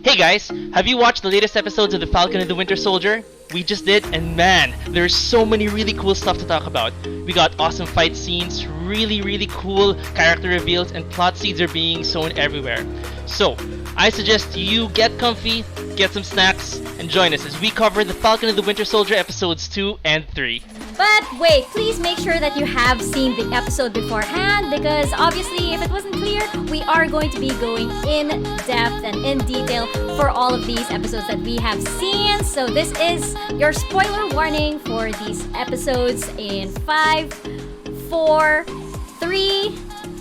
Hey guys, have you watched the latest episodes of The Falcon and the Winter Soldier? We just did, and man, there's so many really cool stuff to talk about. We got awesome fight scenes, really cool character reveals, and plot seeds are being sown everywhere. So, I suggest you get comfy, get some snacks, and join us as we cover The Falcon and the Winter Soldier episodes 2 and 3. But wait, please make sure that you have seen the episode beforehand because obviously if it wasn't clear, we are going to be going in depth and in detail for all of these episodes that we have seen. So this is your spoiler warning for these episodes in 5, 4, 3,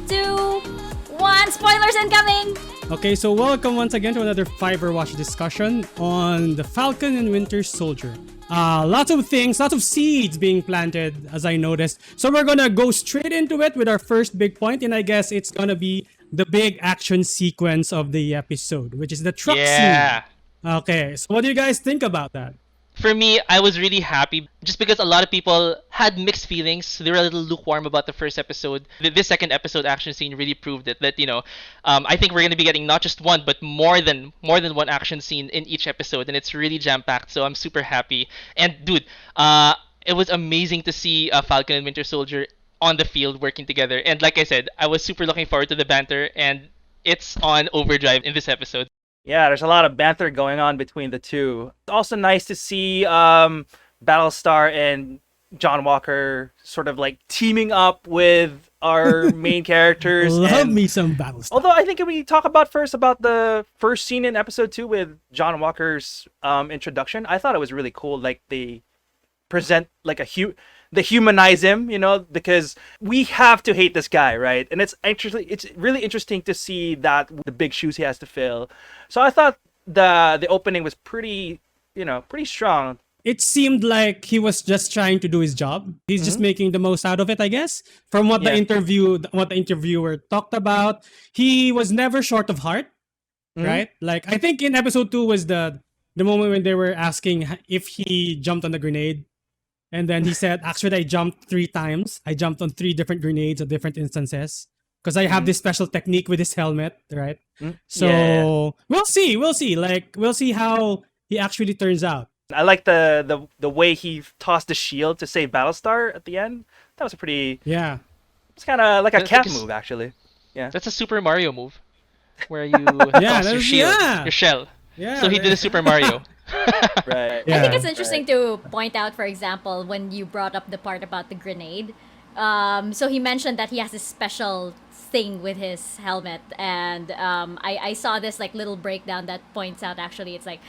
2, 1. Spoilers incoming! Okay, so welcome once again to another Fiverwatch discussion on the Falcon and Winter Soldier. Lots of things, lots of seeds being planted, as I noticed. So we're gonna go straight into it with our first big point, and I guess it's gonna be the big action sequence of the episode, which is the truck scene. Okay, so what do you guys think about that? For me, I was really happy just because a lot of people had mixed feelings. They were a little lukewarm about the first episode. This second episode action scene really proved it. That I think we're gonna be getting not just one, but more than one action scene in each episode, and it's really jam packed. So I'm super happy. And dude, it was amazing to see Falcon and Winter Soldier on the field working together. And like I said, I was super looking forward to the banter, and it's on overdrive in this episode. Yeah, there's a lot of banter going on between the two. It's also nice to see Battlestar and John Walker sort of like teaming up with our main characters. Love me some Battlestar. Although I think if we talk about the first scene in episode 2 with John Walker's introduction, I thought it was really cool. Like they present like they humanize him, because we have to hate this guy, right? And it's really interesting to see that the big shoes he has to fill. So I thought the opening was pretty strong. It seemed like he was just trying to do his job. He's just making the most out of it, I guess. From what the interviewer talked about, he was never short of heart, right? Like I think in episode 2 was the moment when they were asking if he jumped on the grenade. And then he said, actually, I jumped 3 times. I jumped on 3 different grenades at different instances. Because I have this special technique with his helmet, right? So we'll see. Like, we'll see how he actually turns out. I like the way he tossed the shield to save Battlestar at the end. That was a pretty... Yeah. It's kind of like a cat move, actually. Yeah. That's a Super Mario move, where you toss your shield, your shell. Yeah. So he did a Super Mario. Right. I think it's interesting to point out, for example, when you brought up the part about the grenade. So he mentioned that he has this special thing with his helmet, and I saw this like little breakdown that points out actually it's like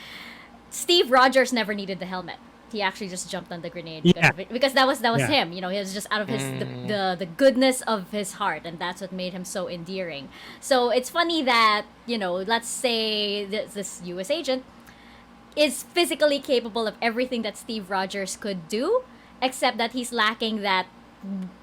Steve Rogers never needed the helmet. He actually just jumped on the grenade because that was him. He was just out of his the goodness of his heart, and that's what made him so endearing. So it's funny that let's say this U.S. agent is physically capable of everything that Steve Rogers could do, except that he's lacking that,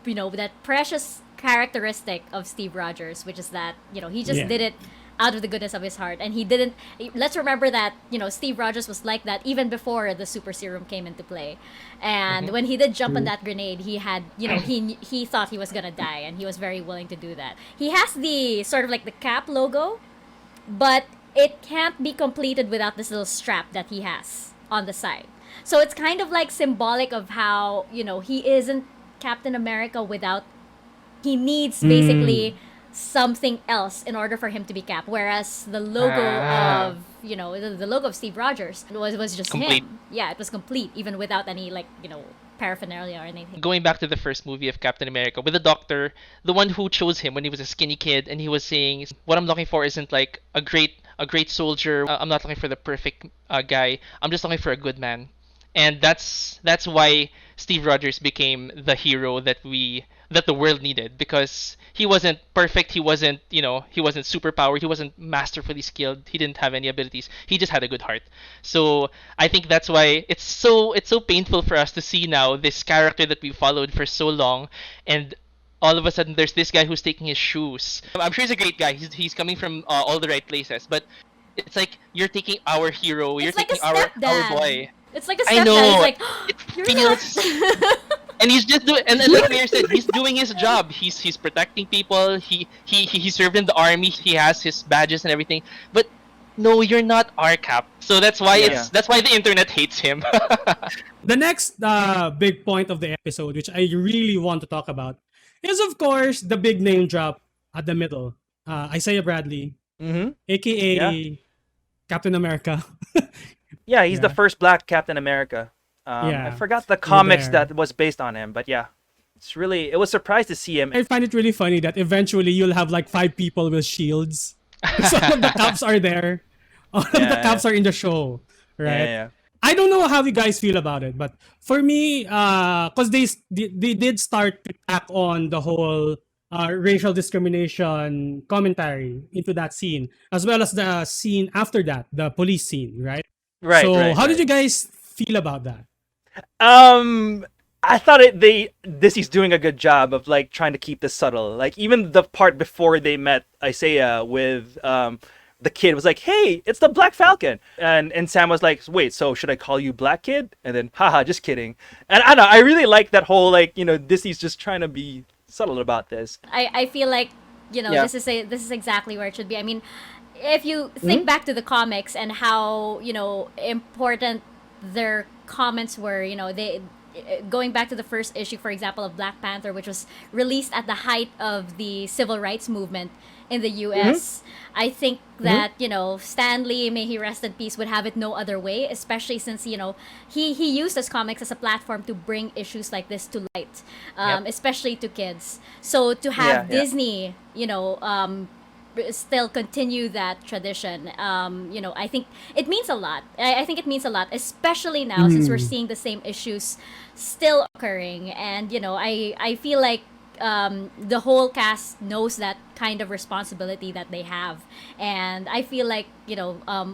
that precious characteristic of Steve Rogers, which is that, he just did it out of the goodness of his heart. And he didn't, let's remember that, Steve Rogers was like that even before the super serum came into play. And when he did jump on that grenade, he had, he thought he was gonna die, and he was very willing to do that. He has the sort of like the Cap logo, but it can't be completed without this little strap that he has on the side. So it's kind of like symbolic of how, he isn't Captain America without... He needs basically something else in order for him to be Cap. Whereas the logo of, the logo of Steve Rogers was just complete. him. Yeah, it was complete, even without any, paraphernalia or anything. Going back to the first movie of Captain America, with the doctor, the one who chose him when he was a skinny kid, and he was saying, what I'm looking for isn't like a great soldier. I'm not looking for the perfect guy. I'm just looking for a good man. And that's why Steve Rogers became the hero that the world needed, because he wasn't perfect, he wasn't superpowered, he wasn't masterfully skilled, he didn't have any abilities, he just had a good heart. So I think that's why it's so painful for us to see now this character that we followed for so long, and all of a sudden there's this guy who's taking his shoes. I'm sure he's a great guy, he's coming from all the right places, but it's like you're taking our hero, you're It's like taking a our stepdad. boy. It's like a I stepdad. know. It's like, It you're feels, not... and he's just doing. And like Mayor said, he's doing his job. He's protecting people. He served in the army. He has his badges and everything. But no, you're not our Cap. So that's why Yeah. that's why the internet hates him. The next big point of the episode, which I really want to talk about, is of course the big name drop at the middle. Isaiah Bradley, Mm-hmm. aka Yeah. Captain America. Yeah, he's the Yeah. first Black Captain America. I Yeah. forgot the comics there. that was based on him, but yeah, it was surprised to see him. I find it really funny that eventually you'll have like 5 people with shields. So all of the cops are there. All of the Yeah, cops are in the show, right? Yeah. I don't know how you guys feel about it, but for me, because they did start to tack on the whole racial discrimination commentary into that scene, as well as the scene after that, the police scene, right? Right. So right, how did right. you guys feel about that? I thought Disney's doing a good job of like trying to keep this subtle. Like even the part before they met Isaiah with the kid was like, "Hey, it's the Black Falcon," and Sam was like, "Wait, so should I call you Black Kid?" And then, haha, just kidding. And I don't know, I really like that whole like Disney's just trying to be subtle about this. I feel like Yeah. this is exactly where it should be. I mean, if you think back to the comics and how important their comments were, they going back to the first issue, for example, of Black Panther, which was released at the height of the civil rights movement in the U.S. I think that Stan Lee, may he rest in peace, would have it no other way, especially since he used his comics as a platform to bring issues like this to light, especially to kids. So to have Yeah. Disney, still continue that tradition, I think it means a lot. I think it means a lot, especially now since we're seeing the same issues still occurring. And I feel like the whole cast knows that kind of responsibility that they have, and I feel like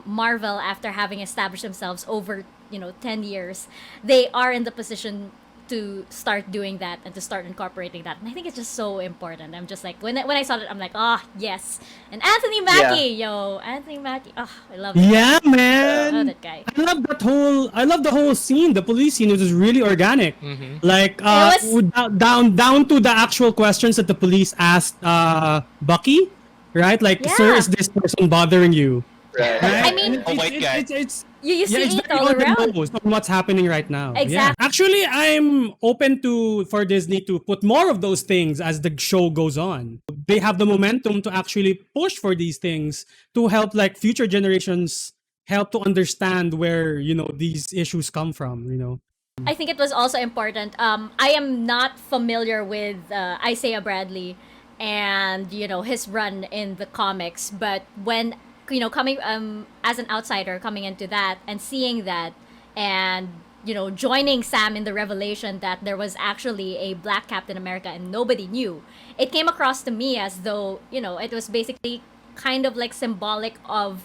Marvel, after having established themselves over 10 years, they are in the position to start doing that and to start incorporating that. And I think it's just so important. I'm just like, when I saw it, I'm like, yes. And Anthony Mackie, Anthony Mackie, I love it. Yeah, I man. love that guy. I love the whole scene. The police scene was just really organic. Like was- down to the actual questions that the police asked Bucky, right? Like, Yeah. sir, is this person bothering you? Right. Right? I mean- And A white guy. It's You see it's it very all on the around. nose on what's happening right now. Yeah. Exactly. Actually, I'm open for Disney to put more of those things as the show goes on. They have the momentum to actually push for these things to help like future generations help to understand where these issues come from. I think it was also important. I am not familiar with Isaiah Bradley and his run in the comics, but when coming as an outsider coming into that and seeing that, and joining Sam in the revelation that there was actually a Black Captain America and nobody knew, it came across to me as though it was basically kind of like symbolic of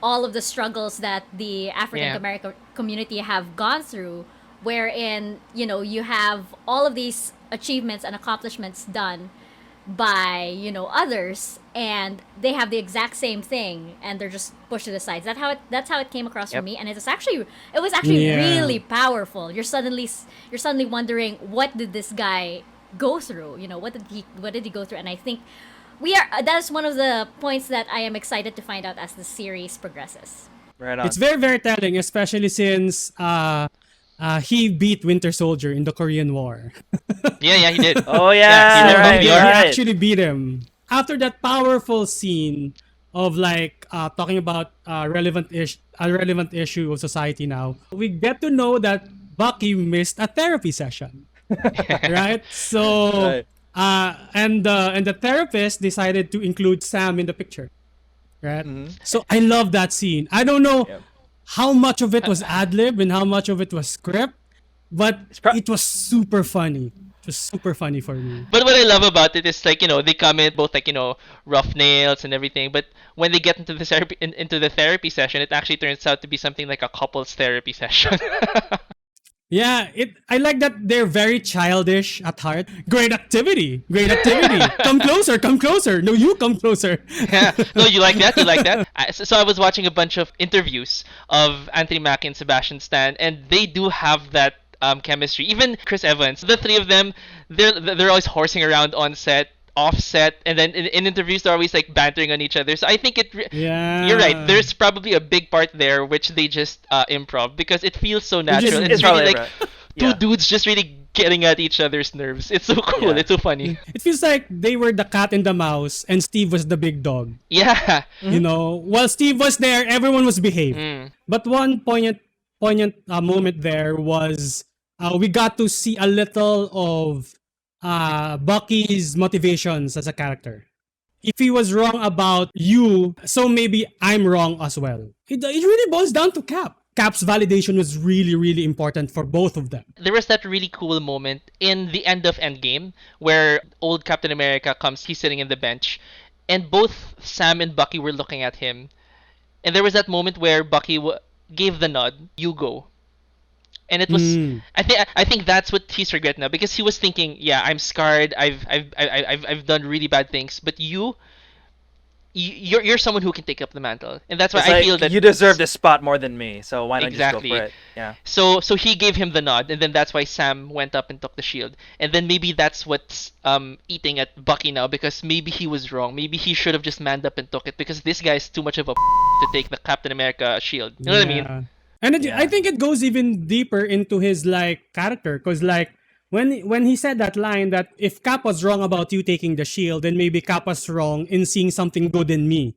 all of the struggles that the African American community have gone through, wherein you have all of these achievements and accomplishments done by others, and they have the exact same thing and they're just pushed to the sides. That's how it came across for me, and it was actually Yeah. really powerful. You're suddenly wondering, what did this guy go through? What did he go through? And I think that is one of the points that I am excited to find out as the series progresses. Right on. It's very, very telling, especially since he beat Winter Soldier in the Korean War. Yeah, he did. Oh Yeah, yeah, he did. right, He right. actually beat him. After that powerful scene of like talking about a relevant issue of society now, we get to know that Bucky missed a therapy session. Right? So Right. and the therapist decided to include Sam in the picture. Right? So I love that scene. I don't know Yep. how much of it was ad lib and how much of it was script, but it was super funny. It was super funny for me. But what I love about it is like they come in both like rough nails and everything, but when they get into the therapy session, it actually turns out to be something like a couples therapy session. Yeah, I like that they're very childish at heart. Great activity. Come closer. No, you come closer. Yeah. No, you like that? You like that? So I was watching a bunch of interviews of Anthony Mackie and Sebastian Stan, and they do have that chemistry. Even Chris Evans, the three of them, they're always horsing around on set, offset, and then in interviews they're always like bantering on each other. So I think Yeah. you're right. There's probably a big part there which they just improv because it feels so natural. just- It's really like right. two Yeah. dudes just really getting at each other's nerves. It's so cool. Yeah. It's so funny. It feels like they were the cat and the mouse, and Steve was the big dog. Yeah. You know, while Steve was there, everyone was behaved. Mm. But one poignant moment there was we got to see a little of Bucky's motivations as a character. If he was wrong about you, so maybe I'm wrong as well. It really boils down to Cap. Cap's validation was really, really important for both of them. There was that really cool moment in the end of Endgame where old Captain America comes, he's sitting in the bench, and both Sam and Bucky were looking at him. And there was that moment where Bucky gave the nod, you go. And it was, I think that's what he's regret now because he was thinking, yeah, I'm scarred, I've done really bad things, but you're someone who can take up the mantle, and that's why It's I like, feel that you deserve this spot more than me, so why not Exactly. just go for it? Yeah. So he gave him the nod, and then that's why Sam went up and took the shield. And then maybe that's what's eating at Bucky now because maybe he was wrong. Maybe he should have just manned up and took it because this guy's too much of a to take the Captain America shield. You know what I mean? And Yeah. I think it goes even deeper into his like character, because like when he said that line that if Cap was wrong about you taking the shield, then maybe Cap was wrong in seeing something good in me.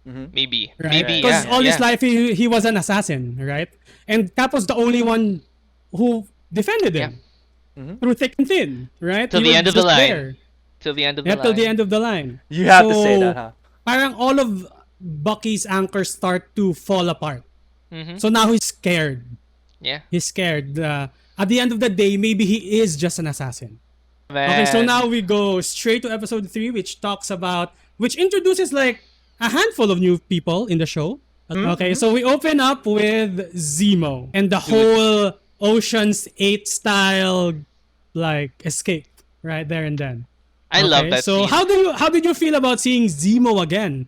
Maybe. Right? Maybe. Because Yeah. all yeah. his life he was an assassin, right? And Cap was the only one who defended him through thick and thin, right? Till He the was end of the just line. there. Till the end of the Yeah, line. till the end of the line. You have to say So, that, huh? Parang all of Bucky's anchors start to fall apart. So now he's scared. Yeah. He's scared. At the end of the day, maybe he is just an assassin. Okay, so Man. now we go straight to episode 3, which introduces like a handful of new people in the show. Okay, so we open up with Zemo and the whole Ocean's 8 style like escape right there and then. I love that So scene. how did you feel about seeing Zemo again?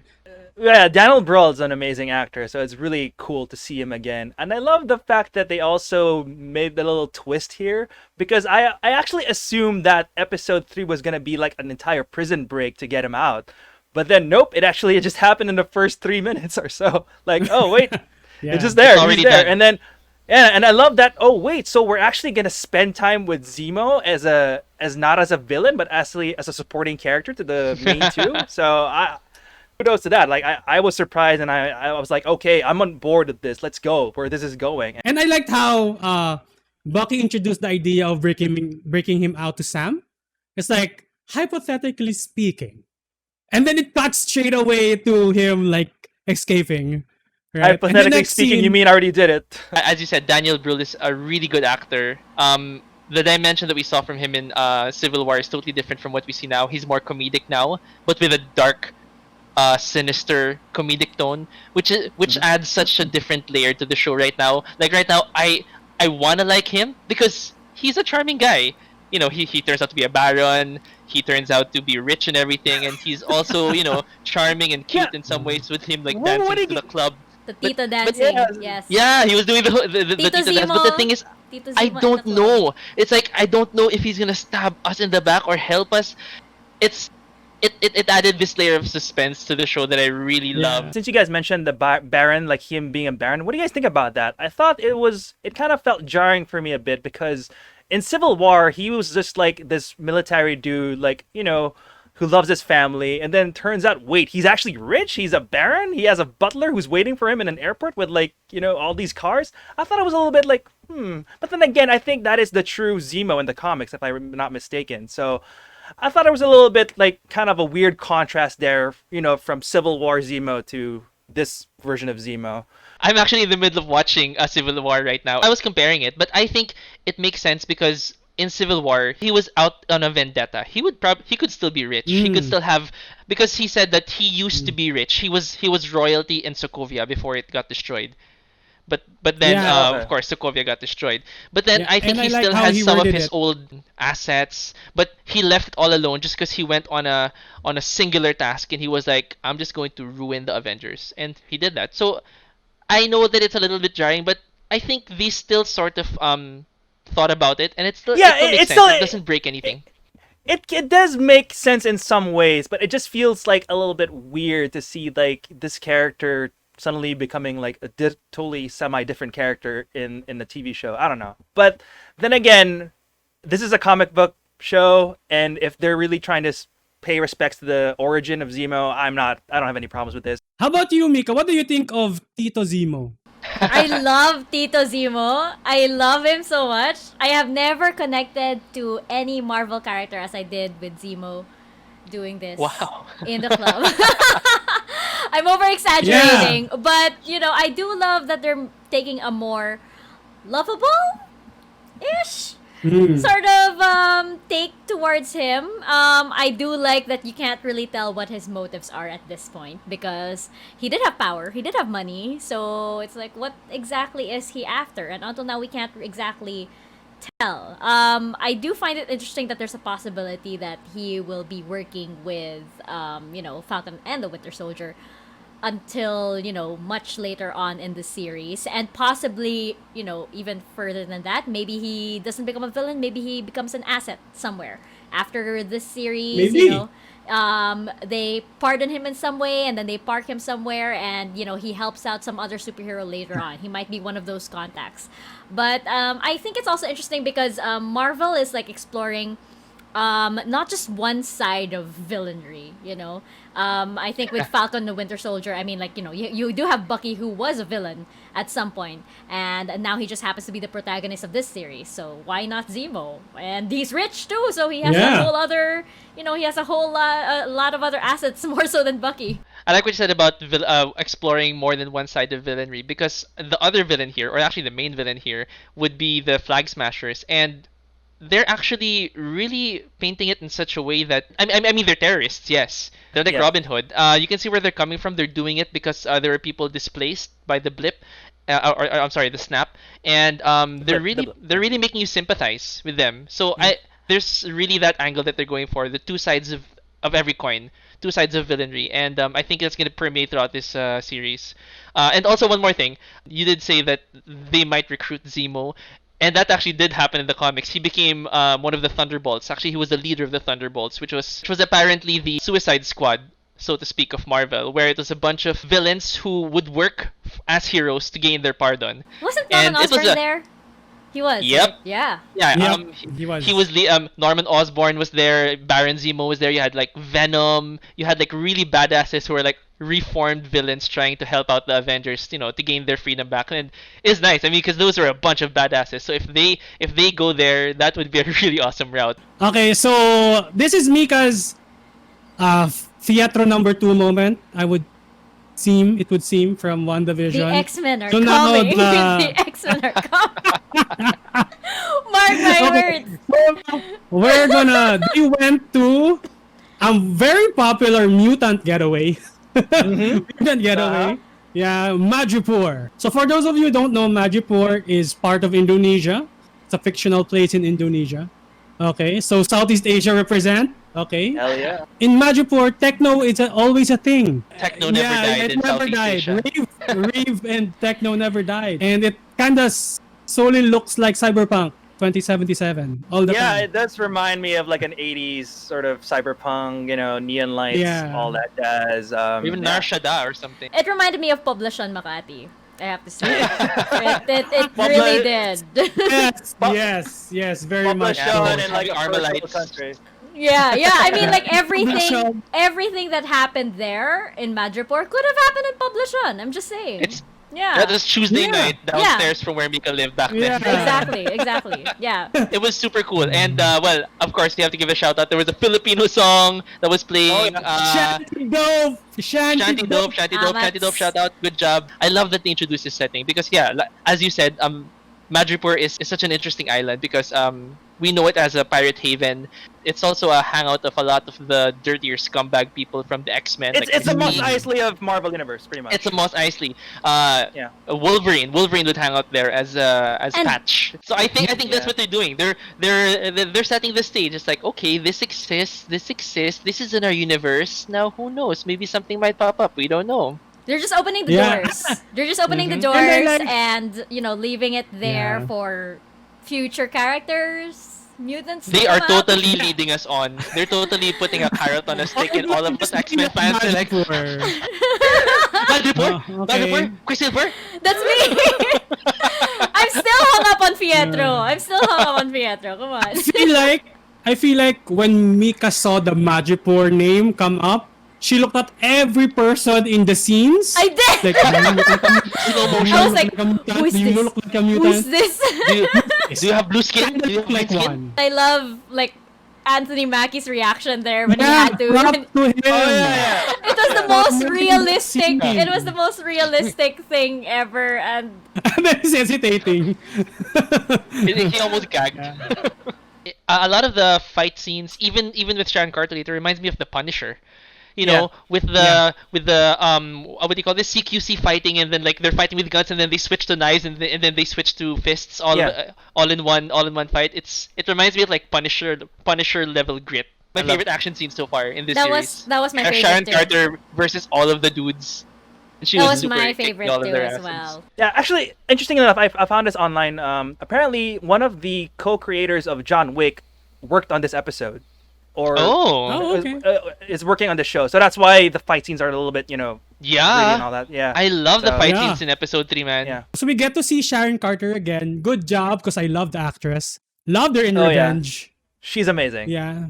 Yeah, Daniel Brühl is an amazing actor, so it's really cool to see him again. And I love the fact that they also made the little twist here, because I actually assumed that episode 3 was going to be like an entire prison break to get him out. But then, nope, it just happened in the first 3 minutes or so. Like, oh, wait, Yeah. it's just there, It's already he's there. done. And then, yeah, and I love that, oh, wait, so we're actually going to spend time with Zemo as not as a villain, but actually as a supporting character to the main two. So, kudos to that. Like I was surprised, and I was like, okay, I'm on board with this. Let's go where this is going. And I liked how Bucky introduced the idea of breaking him out to Sam. It's like, hypothetically speaking. And then it cuts straight away to him like escaping. Right? And the Hypothetically next speaking, scene- you mean I already did it? As you said, Daniel Brühl is a really good actor. The dimension that we saw from him in Civil War is totally different from what we see now. He's more comedic now, but with a dark, sinister comedic tone, which adds such a different layer to the show right now. Like right now, I wanna like him because he's a charming guy. You know, he turns out to be a baron. He turns out to be rich and everything, and he's also charming and cute Yeah. in some ways with him like What dancing did to the club. The Tito but dancing. yeah, Yes. Yeah, he was doing the Tito Tito dance. But the Zemo. thing is, Tito I Zemo in don't the club. know. It's like I don't know if he's gonna stab us in the back or help us. It added this layer of suspense to the show that I really love. Since you guys mentioned the Baron, like him being a Baron, what do you guys think about that? I thought it kind of felt jarring for me a bit because in Civil War he was just like this military dude, like who loves his family, and then turns out, wait, he's actually rich. He's a Baron. He has a butler who's waiting for him in an airport with like all these cars. I thought it was a little bit like but then again, I think that is the true Zemo in the comics, if I'm not mistaken. So I thought it was a little bit like kind of a weird contrast there, from Civil War Zemo to this version of Zemo. I'm actually in the middle of watching Civil War right now. I was comparing it, but I think it makes sense because in Civil War he was out on a vendetta. He could still be rich. He could still have, because he said that he used to be rich. He was royalty in Sokovia before it got destroyed. But then Yeah. of course Sokovia got destroyed. But then Yeah, I think and I he like still how has he some of worded his it. old assets, but he left it all alone just because he went on a singular task and he was like, I'm just going to ruin the Avengers, and he did that. So I know that it's a little bit jarring, but I think they still sort of thought about it, and it still makes it's sense. still- It doesn't break anything. it does make sense in some ways, but it just feels like a little bit weird to see like this character suddenly becoming like a totally semi-different character in the TV show. I don't know. But then again, this is a comic book show, and if they're really trying to pay respects to the origin of Zemo, I don't have any problems with this. How about you, Mika? What do you think of Tito Zemo? I love Tito Zemo. I love him so much. I have never connected to any Marvel character as I did with Zemo doing this Wow. in the club. I'm over exaggerating, but I do love that they're taking a more lovable-ish sort of take towards him. I do like that you can't really tell what his motives are at this point because he did have power, he did have money, so it's like what exactly is he after? And until now we can't exactly tell. I do find it interesting that there's a possibility that he will be working with Falcon and the Winter Soldier until much later on in the series, and possibly even further than that. Maybe he doesn't become a villain, maybe he becomes an asset somewhere after this series. Maybe. They pardon him in some way and then they park him somewhere, and he helps out some other superhero later on. He might be one of those contacts. But I think it's also interesting because Marvel is like exploring not just one side of villainry. I think with Falcon the Winter Soldier, I mean, like, you do have Bucky, who was a villain at some point, and now he just happens to be the protagonist of this series. So why not Zemo? And he's rich too, so he has a whole other, he has a lot of other assets more so than Bucky. I like what you said about exploring more than one side of villainry, because the other villain here, or actually the main villain here, would be the Flag Smashers, and they're actually really painting it in such a way that I mean they're terrorists, yes. They're like Robin Hood. You can see where they're coming from. They're doing it because there are people displaced by the blip, or I'm sorry, the snap, and they're really making you sympathize with them. So there's really that angle that they're going for, the two sides of every coin, two sides of villainry, and I think that's going to permeate throughout this series. And also one more thing, you did say that they might recruit Zemo. And that actually did happen in the comics. He became one of the Thunderbolts. Actually, he was the leader of the Thunderbolts, which was apparently the Suicide Squad, so to speak, of Marvel, where it was a bunch of villains who would work as heroes to gain their pardon. Wasn't Norman Osborn there? He was. Yep. Right? Yeah. Yeah. Yep, he was. He was Norman Osborn was there. Baron Zemo was there. You had like Venom. You had like really badasses who were like reformed villains trying to help out the Avengers, to gain their freedom back. And it's nice. I mean, because those are a bunch of badasses. So if they go there, that would be a really awesome route. Okay, so this is Mika's theatro number 2 moment. It would seem from WandaVision. The X-Men are So now coming. the- The X-Men are coming. Mark my words. They went to a very popular mutant getaway. Mutant getaway. Yeah, Madripoor. So for those of you who don't know, Madripoor is part of Indonesia. It's a fictional place in Indonesia. Okay, so Southeast Asia represent. Okay. Hell yeah. In Madripoor, techno is always a thing. Techno never died it in never Southeast died. Asia. Rave and techno never died. And it kind of solely looks like Cyberpunk 2077 all the Yeah, time. it does remind me of like an 80s sort of cyberpunk, neon lights, Yeah. all that jazz. Even yeah. Narshada or something. It reminded me of Poblacion Makati. I have to say. It really did. Yes, very much. Yeah, Poblacion so and like a having first world Armalites. country. Yeah. I mean, like Poblacion. everything that happened there in Madripoor could have happened in Poblacion. I'm just saying. That was Tuesday Yeah. night downstairs from where Mika lived back Yeah. then. Exactly. Yeah. It was super cool. And, well, of course, you have to give a shout out. There was a Filipino song that was playing. Shanty Dope! Shanty Dope, shout out. Good job. I love that they introduced this setting because, as you said, Madripoor is such an interesting island because we know it as a pirate haven. It's also a hangout of a lot of the dirtier scumbag people from the X-Men. It's the Mos Mystique. Eisley of Marvel Universe, pretty much. It's a Mos Eisley. Yeah. Wolverine would hang out there as Patch. So I think that's what they're doing. They're setting the stage. It's like, okay, this exists. This is in our universe. Now who knows? Maybe something might pop up. We don't know. They're just opening the Yeah. doors. They're just opening the doors And then, like- and leaving it there Yeah. for future characters. Mutants. They are come out. totally leading us on. They're totally putting a carrot on a stick, and all of us X-Men fans are like, Madripoor? Okay. Madripoor? Quicksilver? That's me. I'm still hung up on Pietro. I'm still hung up on Pietro. Come on. I feel like when Mika saw the Madripoor name come up, she looked at every person in the scenes. I did. Like, slow motion. I was like, who's Do you this? look like a mutant? Who's this? Do you have blue skin? Kinda Do you look have like green skin? one. I love like Anthony Mackie's reaction there when he Yeah, had to. props to him. It was the most realistic. Scene. It was the most realistic thing ever, and And then he's hesitating. He almost gagged. A lot of the fight scenes, even with Sharon Carter, it reminds me of The Punisher. You know, with the what do you call this, CQC fighting, and then like they're fighting with guns, and then they switch to knives, and then they switch to fists, all in one fight. It reminds me of like Punisher level grit. My favorite action scene so far in this series. that was my favorite Sharon too. Carter versus all of the dudes. And she That was super my kicking favorite all of too their as asses. well. Yeah, actually, interesting enough, I found this online. Apparently, one of the co-creators of John Wick worked on this episode, or Oh, okay. is working on the show. So that's why the fight scenes are a little bit, gritty and Yeah. all that. Yeah, I love the So- fight Yeah. scenes in episode 3, man. Yeah. So we get to see Sharon Carter again. Good job, because I love the actress. Loved her in Oh, yeah. Revenge. She's amazing. Yeah.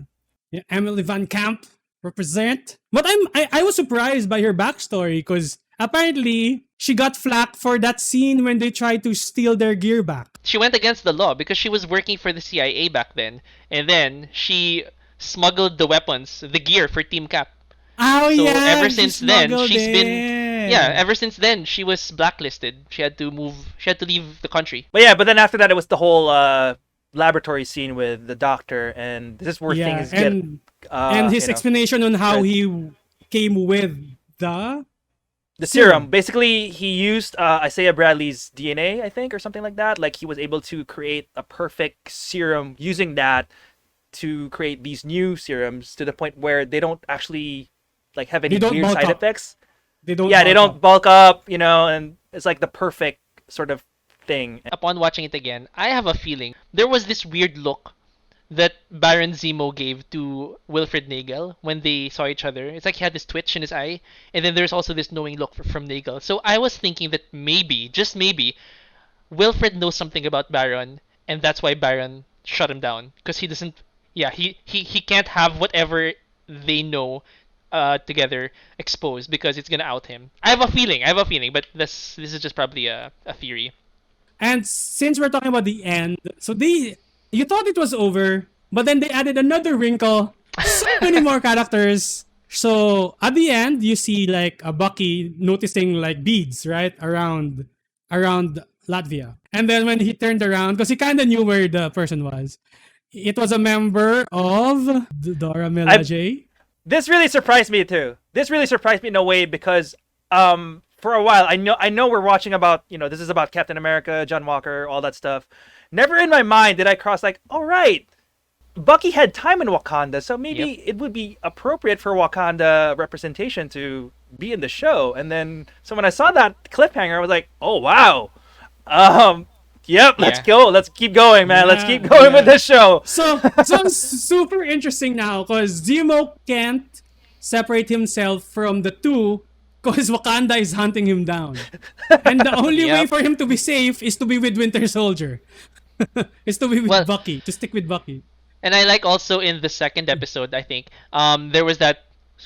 Emily Van Camp represent. But I was surprised by her backstory, because apparently she got flack for that scene when they tried to steal their gear back. She went against the law because she was working for the CIA back then, and then she smuggled the weapons, the gear for Team Cap. Oh So yeah. ever she since then, smuggled she's been it. ever since then she was blacklisted. She had to leave the country. But then after that, it was the whole laboratory scene with the doctor, and this is where things get. And his explanation on how right. he came with the The serum. Basically, he used Isaiah Bradley's DNA, I think, or something like that. Like, he was able to create a perfect serum using that to create these new serums, to the point where they don't actually like have any They don't weird bulk side up. effects. they don't They don't bulk up, and it's like the perfect sort of thing. Upon watching it again, I have a feeling there was this weird look that Baron Zemo gave to Wilfred Nagel when they saw each other. It's like he had this twitch in his eye, and then there's also this knowing look from Nagel. So I was thinking that maybe, just maybe, Wilfred knows something about Baron, and that's why Baron shut him down, because he doesn't. Yeah, he can't have whatever they know together exposed, because it's gonna out him. I have a feeling, but this is just probably a theory. And since we're talking about the end, so you thought it was over, but then they added another wrinkle. So many more characters. So at the end, you see like a Bucky noticing like beads, right? Around Latvia. And then when he turned around, because he kind of knew where the person was, it was a member of Dora Milaje. This really surprised me too. This really surprised me in a way, because for a while I know we're watching about, this is about Captain America, John Walker, all that stuff. Never in my mind did I cross like, all right, Bucky had time in Wakanda, so maybe it would be appropriate for Wakanda representation to be in the show. And then so when I saw that cliffhanger, I was like, oh wow. Yep, let's go. Let's keep going, man. Let's keep going with this show. So super interesting now, because Zemo can't separate himself from the two, because Wakanda is hunting him down. And the only way for him to be safe is to be with Winter Soldier. Is to be with Bucky, to stick with Bucky. And I like also in the second episode, I think, there was that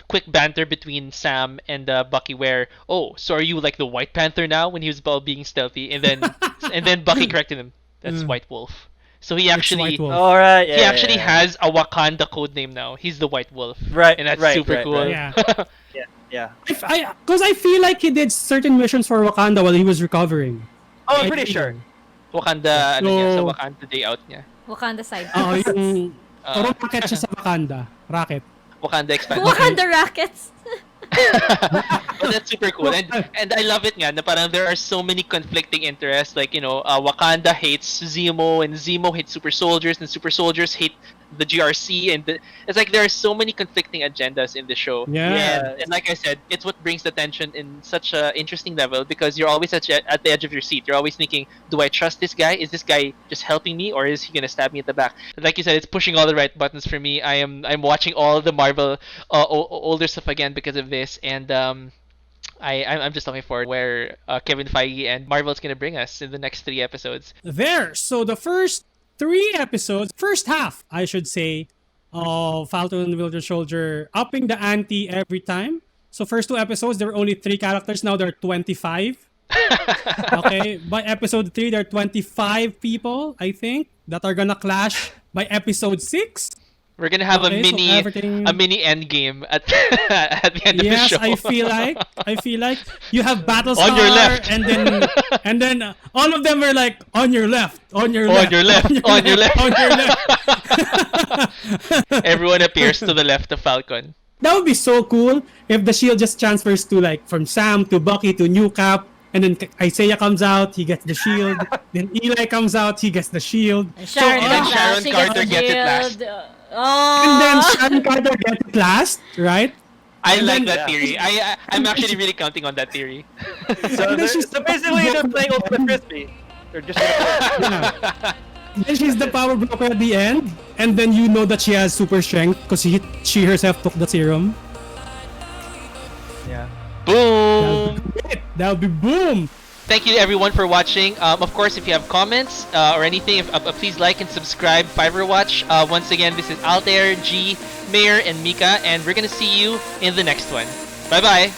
quick banter between Sam and Bucky where, so are you like the White Panther now, when he was about being stealthy, and then Bucky corrected him. That's White Wolf. So he actually all right, he actually has a Wakanda code name now. He's the White Wolf. Right. And that's right, super right, cool. right. Yeah. Because I feel like he did certain missions for Wakanda while he was recovering. Oh, I'm pretty sure. Wakanda, sa Wakanda Day Out niya. Wakanda side. Yung rocket siya sa Wakanda. Rocket. Wakanda expansion. Wakanda Rockets. But that's super cool, and I love it nga na parang there are so many conflicting interests, like Wakanda hates Zemo, and Zemo hates super soldiers, and super soldiers hate the GRC, and it's like there are so many conflicting agendas in the show. Yeah. And like I said, it's what brings the tension in such a interesting level, because you're always at the edge of your seat. You're always thinking, do I trust this guy? Is this guy just helping me, or is he gonna stab me at the back? Like you said, it's pushing all the right buttons for me. I'm watching all the Marvel older stuff again because of this, and I'm just looking forward where Kevin Feige and Marvel's gonna bring us in the next 3 episodes. There. So the first 3 episodes, first half, I should say, of Falcon and the Winter Soldier, upping the ante every time. So first 2 episodes, there were only 3 characters. Now there are 25. Okay. By episode 3, there are 25 people, I think, that are gonna clash by episode 6. We're gonna have Okay, so a mini end game at at the end Yes, of the show. I feel like you have Battlestar On your left. and then all of them are like on your left, on your On left, your left, on your left. on your left. Everyone appears to the left of Falcon. That would be so cool if the shield just transfers to like from Sam to Bucky to New Cap, and then Isaiah comes out, he gets the shield. Then Eli comes out, he gets the shield. Sharon and then comes out, Sharon she Carter gets gets it last. shield. And then Oh. Sharon Carter gets it last, right? I And like then- that theory. I'm actually really counting on that theory. So, then she's- so basically, they're playing Ultimate Frisbee. They're just gonna Yeah. Then she's the power broker at the end, and then you know that she has super strength because she herself took the serum. yeah. Boom! That would be boom. Thank you everyone for watching. Of course, if you have comments or anything, please like and subscribe Fiverwatch. Once again, this is Altair, G, Mayor, and Mika, and we're gonna see you in the next one. Bye bye.